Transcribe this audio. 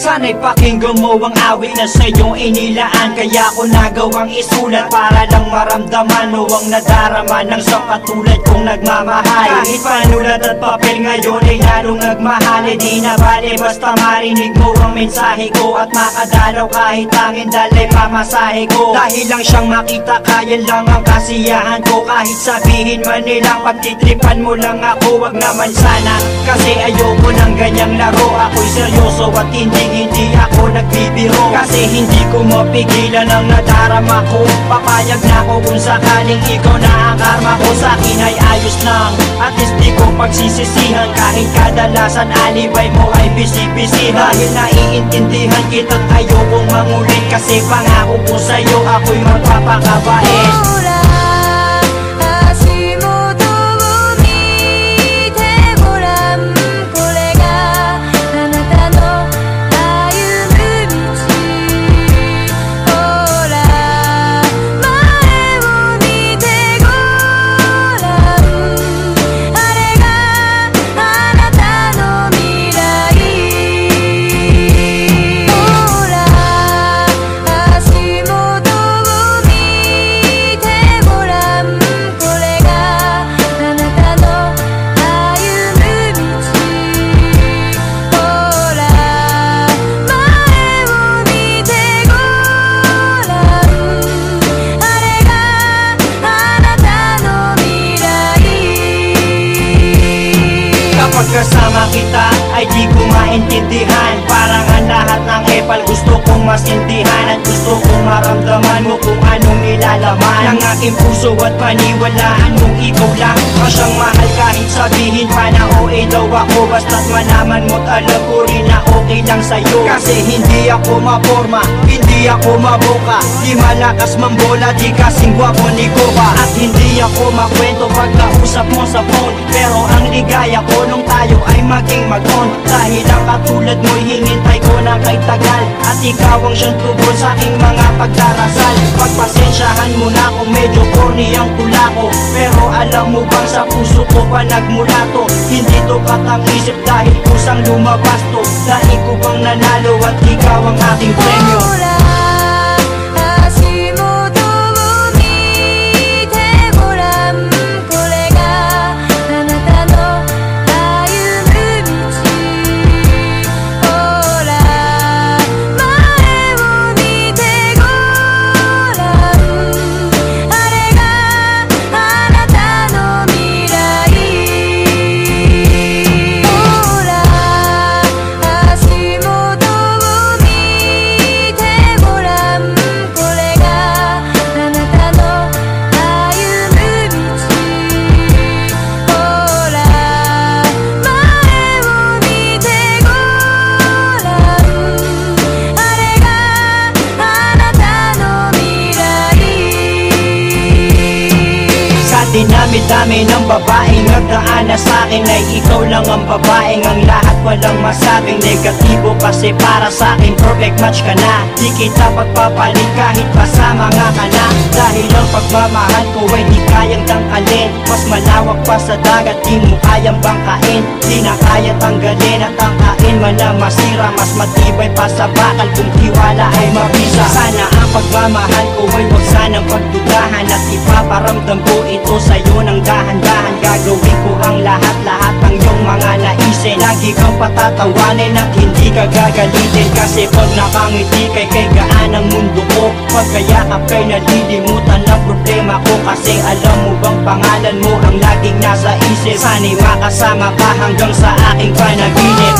Sana'y pakinggan mo ang awit na sa'yong inilaan. Kaya ko nagawang isulat para lang maramdaman mo ang nadarama ng isang katulad kong nagmamahal. Kahit panulat at papel ngayon ay lalong nagmahal. Di na bale basta marinig mo ang mensahe ko at makadalaw kahit tangin dalay pamasahe ko. Dahil lang siyang makita kaya lang ang kasiyahan ko. Kahit sabihin man nilang pagtitripan mo lang ako, wag naman sana, kasi ayoko ng ganyang laro. Ako'y seryoso at hindi ako nagbibiro. Kasi hindi ko mapigilan ang nadarama ko. Papayag na ako kung sakaling ikaw na ang karma ko. Sa'kin ay ayos lang, at least di ko pagsisisihan. Kahit kadalasan alibay mo ay bisi-bisihan. Dahil naiintindihan kita't ayokong mangulit. Kasi pangako ko sa'yo ako'y magpapakabait. Pagkasama kita ay di ko maintindihan. Parang ang lahat ng epal gusto kong masindihan. At gusto kong maramdaman mo kung anong nilalaman ng aking puso at paniwalaan mong ikaw lang ang siyang mahal. Kahit sabihin pa na OA daw ako, basta't malaman mo't alam ko rin na okay lang sa'yo. Kasi hindi ako maporma, hindi ako maboka, di malakas mambola, di kasing gwapo ni Goba. At hindi ako makwento pag kausap mo sa phone. Pero ang ligaya ko nung tayo ay maging mag-on. Dahil ang katulad mo'y hinintay ko na kay tagal. At ikaw ang siyang tugon sa aking mga pagdarasal. Pagpasensyahan mo na kung medyo corny ang tula ko. Pero alam mo bang sa puso ko pa nagmula to. Hindi to katang-isip dahil kusang lumabas to. Dahil ko bang nanalo at ikaw ang aking premyo. Dinami-dami ng babaeng nagdaan na sa'kin ay ikaw lang ang babaeng ang lahat walang masabing negatibo. Kasi para sa'kin perfect match ka na. Di kita pagpapalit kahit pasama nga ka na. Dahil ang pagmamahal ko ay di kayang tangkalin. Mas malawak pa sa dagat, di mo kayang bangkain. Di na kaya tanggalin at tangkain man na masira. Mas matibay pa sa bakal kung tiwala ay mabisa. Sana ang pagmamahal ko ay wag sanang pagdudahan. At ipaparamdam ko ito sa'yo ng dahan-dahan. Gagawin ko ang lahat-lahat ng iyong mga naisin. Lagi kang patatawanin at hindi ka gagalitin. Kasi pag nakangiti kay gaan ang mundo ko. Pagkayakap kay nalilimutan ang problema ko. Kasi alam mo bang pangalan mo ang laging nasa isip. Sana'y makasama ka hanggang sa aking panaginip.